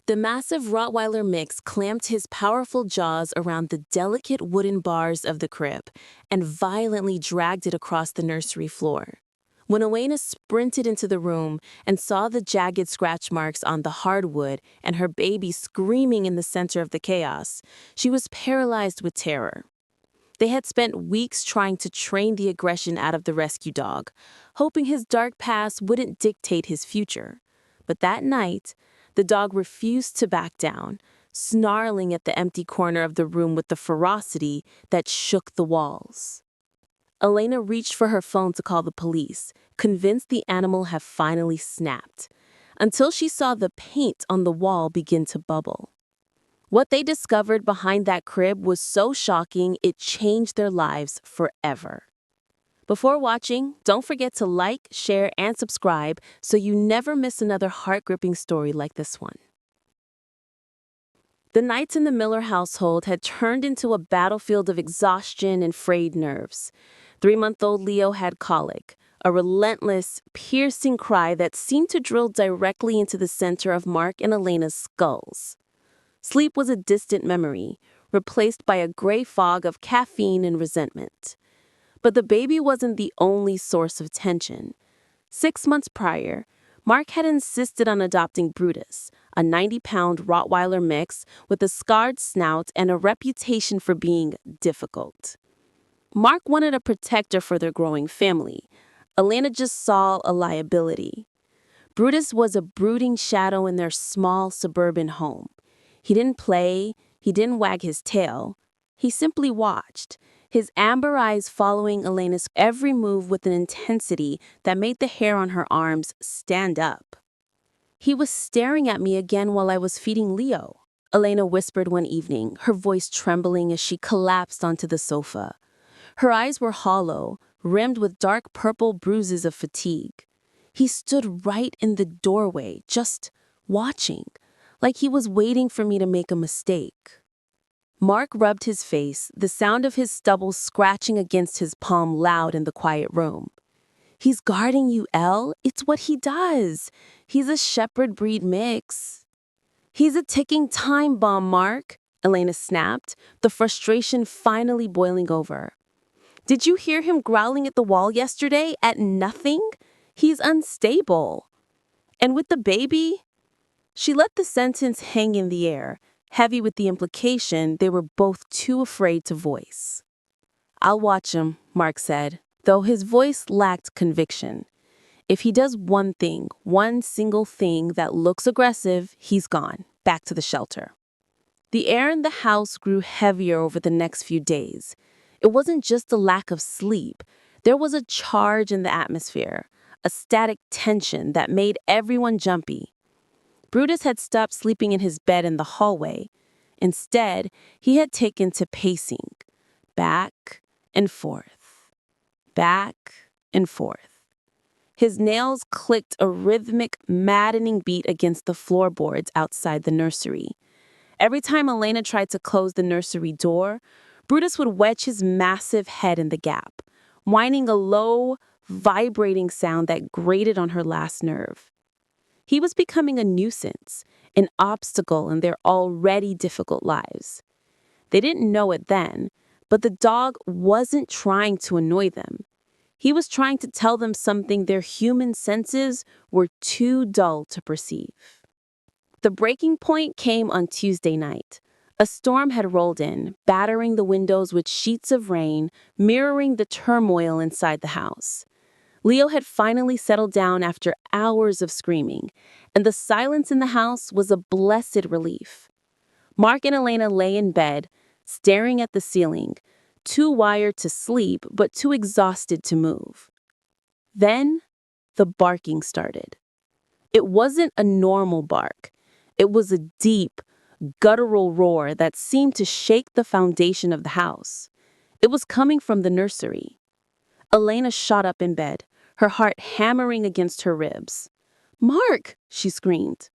The massive Rottweiler mix clamped his powerful jaws around the delicate wooden bars of the crib and violently dragged it across the nursery floor. When Elena sprinted into the room and saw the jagged scratch marks on the hardwood and her baby screaming in the center of the chaos, she was paralyzed with terror. They had spent weeks trying to train the aggression out of the rescue dog, hoping his dark past wouldn't dictate his future. But that night, the dog refused to back down, snarling at the empty corner of the room with the ferocity that shook the walls. Elena reached for her phone to call the police, convinced the animal had finally snapped, until she saw the paint on the wall begin to bubble. What they discovered behind that crib was so shocking it changed their lives forever. Before watching, don't forget to like, share, and subscribe so you never miss another heart-gripping story like this one. The nights in the Miller household had turned into a battlefield of exhaustion and frayed nerves. 3-month-old Leo had colic, a relentless, piercing cry that seemed to drill directly into the center of Mark and Elena's skulls. Sleep was a distant memory, replaced by a gray fog of caffeine and resentment. But the baby wasn't the only source of tension. 6 months prior, Mark had insisted on adopting Brutus, a 90-pound Rottweiler mix with a scarred snout and a reputation for being difficult. Mark wanted a protector for their growing family. Elena just saw a liability. Brutus was a brooding shadow in their small suburban home. He didn't play, he didn't wag his tail. He simply watched, his amber eyes following Elena's every move with an intensity that made the hair on her arms stand up. "He was staring at me again while I was feeding Leo," Elena whispered one evening, her voice trembling as she collapsed onto the sofa. Her eyes were hollow, rimmed with dark purple bruises of fatigue. He stood right in the doorway, just watching, like he was waiting for me to make a mistake. Mark rubbed his face, the sound of his stubble scratching against his palm loud in the quiet room. "He's guarding you, Elle. It's what he does. He's a shepherd breed mix." "He's a ticking time bomb, Mark," Elena snapped, the frustration finally boiling over. "Did you hear him growling at the wall yesterday at nothing? He's unstable. And with the baby?" She let the sentence hang in the air, heavy with the implication they were both too afraid to voice. "I'll watch him," Mark said, though his voice lacked conviction. "If he does one thing, one single thing that looks aggressive, he's gone, back to the shelter." The air in the house grew heavier over the next few days. It wasn't just a lack of sleep. There was a charge in the atmosphere, a static tension that made everyone jumpy. Brutus had stopped sleeping in his bed in the hallway. Instead, he had taken to pacing, back and forth, back and forth. His nails clicked a rhythmic, maddening beat against the floorboards outside the nursery. Every time Elena tried to close the nursery door, Brutus would wedge his massive head in the gap, whining a low, vibrating sound that grated on her last nerve. He was becoming a nuisance, an obstacle in their already difficult lives. They didn't know it then, but the dog wasn't trying to annoy them. He was trying to tell them something their human senses were too dull to perceive. The breaking point came on Tuesday night. A storm had rolled in, battering the windows with sheets of rain, mirroring the turmoil inside the house. Leo had finally settled down after hours of screaming, and the silence in the house was a blessed relief. Mark and Elena lay in bed, staring at the ceiling, too wired to sleep but too exhausted to move. Then, the barking started. It wasn't a normal bark. It was a deep, guttural roar that seemed to shake the foundation of the house. It was coming from the nursery. Elena shot up in bed, her heart hammering against her ribs. "Mark!" she screamed.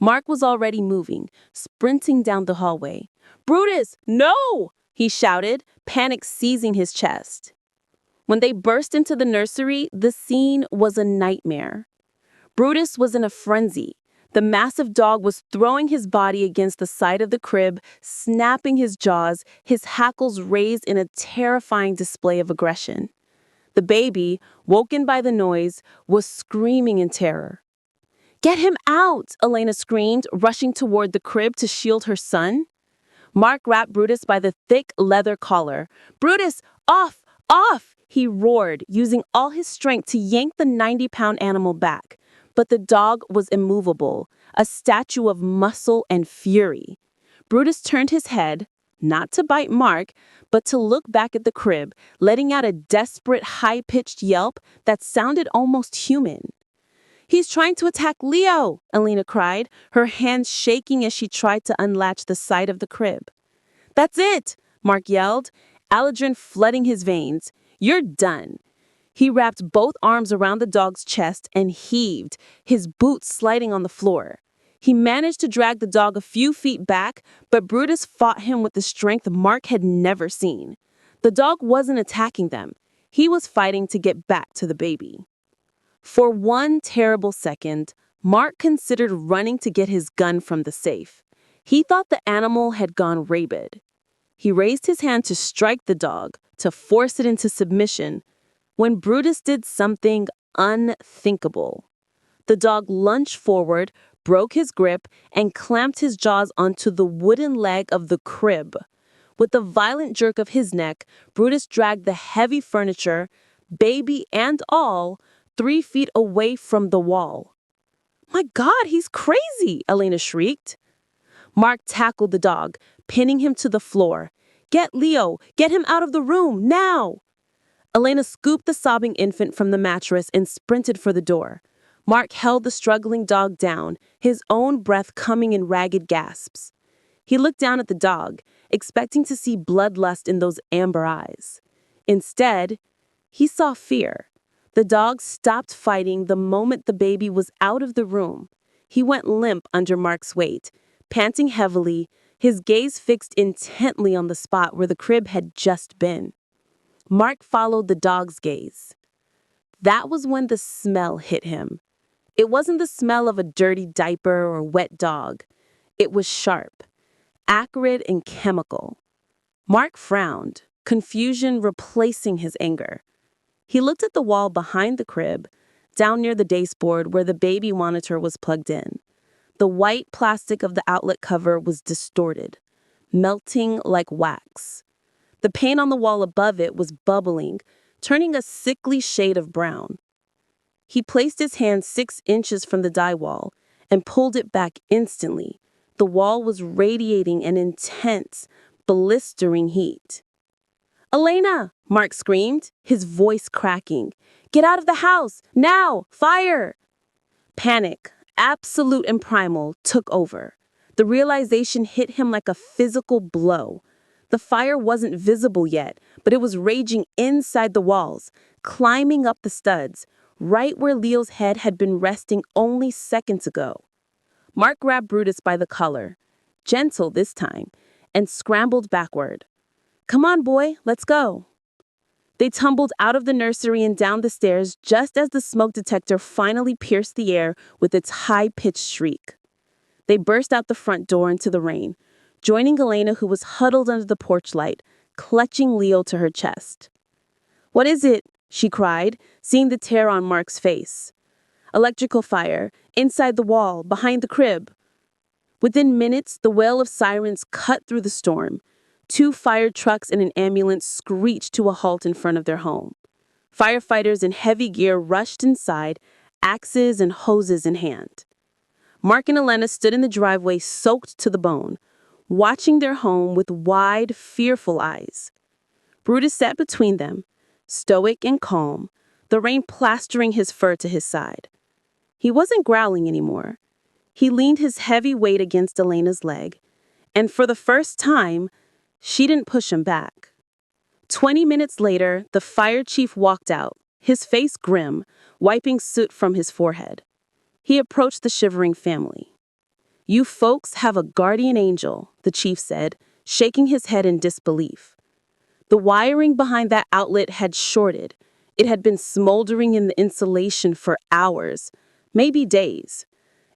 Mark was already moving, sprinting down the hallway. "Brutus, no!" he shouted, panic seizing his chest. When they burst into the nursery, the scene was a nightmare. Brutus was in a frenzy, The massive dog was throwing his body against the side of the crib, snapping his jaws, his hackles raised in a terrifying display of aggression. The baby, woken by the noise, was screaming in terror. "Get him out!" Elena screamed, rushing toward the crib to shield her son. Mark grabbed Brutus by the thick leather collar. "Brutus, off! Off!" he roared, using all his strength to yank the 90-pound animal back. But the dog was immovable, a statue of muscle and fury. Brutus turned his head, not to bite Mark, but to look back at the crib, letting out a desperate, high-pitched yelp that sounded almost human. "He's trying to attack Leo," Elena cried, her hands shaking as she tried to unlatch the side of the crib. "That's it," Mark yelled, adrenaline flooding his veins. "You're done." He wrapped both arms around the dog's chest and heaved, his boots sliding on the floor. He managed to drag the dog a few feet back, but Brutus fought him with the strength Mark had never seen. The dog wasn't attacking them. He was fighting to get back to the baby. For one terrible second, Mark considered running to get his gun from the safe. He thought the animal had gone rabid. He raised his hand to strike the dog, to force it into submission, when Brutus did something unthinkable. The dog lunged forward, broke his grip, and clamped his jaws onto the wooden leg of the crib. With a violent jerk of his neck, Brutus dragged the heavy furniture, baby and all, 3 feet away from the wall. "My God, he's crazy!" Elena shrieked. Mark tackled the dog, pinning him to the floor. "Get Leo! Get him out of the room, now!" Elena scooped the sobbing infant from the mattress and sprinted for the door. Mark held the struggling dog down, his own breath coming in ragged gasps. He looked down at the dog, expecting to see bloodlust in those amber eyes. Instead, he saw fear. The dog stopped fighting the moment the baby was out of the room. He went limp under Mark's weight, panting heavily, his gaze fixed intently on the spot where the crib had just been. Mark followed the dog's gaze. That was when the smell hit him. It wasn't the smell of a dirty diaper or wet dog. It was sharp, acrid, and chemical. Mark frowned, confusion replacing his anger. He looked at the wall behind the crib, down near the baseboard where the baby monitor was plugged in. The white plastic of the outlet cover was distorted, melting like wax. The paint on the wall above it was bubbling, turning a sickly shade of brown. He placed his hand 6 inches from the dye wall and pulled it back instantly. The wall was radiating an intense, blistering heat. "Elena!" Mark screamed, his voice cracking. "Get out of the house! Now! Fire!" Panic, absolute and primal, took over. The realization hit him like a physical blow. The fire wasn't visible yet, but it was raging inside the walls, climbing up the studs, right where Leo's head had been resting only seconds ago. Mark grabbed Brutus by the collar, gentle this time, and scrambled backward. "Come on, boy, let's go." They tumbled out of the nursery and down the stairs just as the smoke detector finally pierced the air with its high-pitched shriek. They burst out the front door into the rain, joining Elena, who was huddled under the porch light, clutching Leo to her chest. "What is it?" she cried, seeing the tear on Mark's face. "Electrical fire, inside the wall, behind the crib." Within minutes, the wail of sirens cut through the storm. 2 fire trucks and an ambulance screeched to a halt in front of their home. Firefighters in heavy gear rushed inside, axes and hoses in hand. Mark and Elena stood in the driveway soaked to the bone, watching their home with wide, fearful eyes. Brutus sat between them, stoic and calm, the rain plastering his fur to his side. He wasn't growling anymore. He leaned his heavy weight against Elena's leg, and for the first time, she didn't push him back. 20 minutes later, the fire chief walked out, his face grim, wiping soot from his forehead. He approached the shivering family. "You folks have a guardian angel," the chief said, shaking his head in disbelief. The wiring behind that outlet had shorted. It had been smoldering in the insulation for hours, maybe days.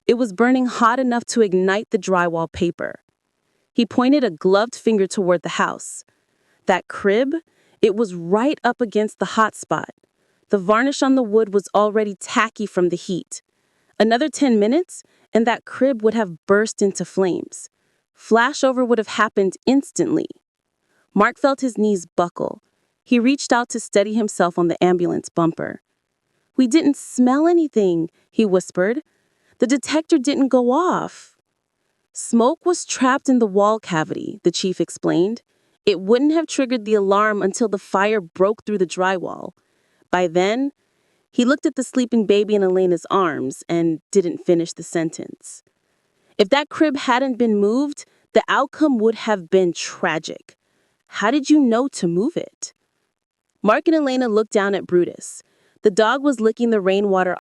It was burning hot enough to ignite the drywall paper. He pointed a gloved finger toward the house. That crib, it was right up against the hot spot. The varnish on the wood was already tacky from the heat. Another 10 minutes, and that crib would have burst into flames. Flashover would have happened instantly. Mark felt his knees buckle. He reached out to steady himself on the ambulance bumper. "We didn't smell anything," he whispered. "The detector didn't go off." Smoke was trapped in the wall cavity, the chief explained. It wouldn't have triggered the alarm until the fire broke through the drywall. By then, he looked at the sleeping baby in Elena's arms and didn't finish the sentence. If that crib hadn't been moved, the outcome would have been tragic. How did you know to move it? Mark and Elena looked down at Brutus. The dog was licking the rainwater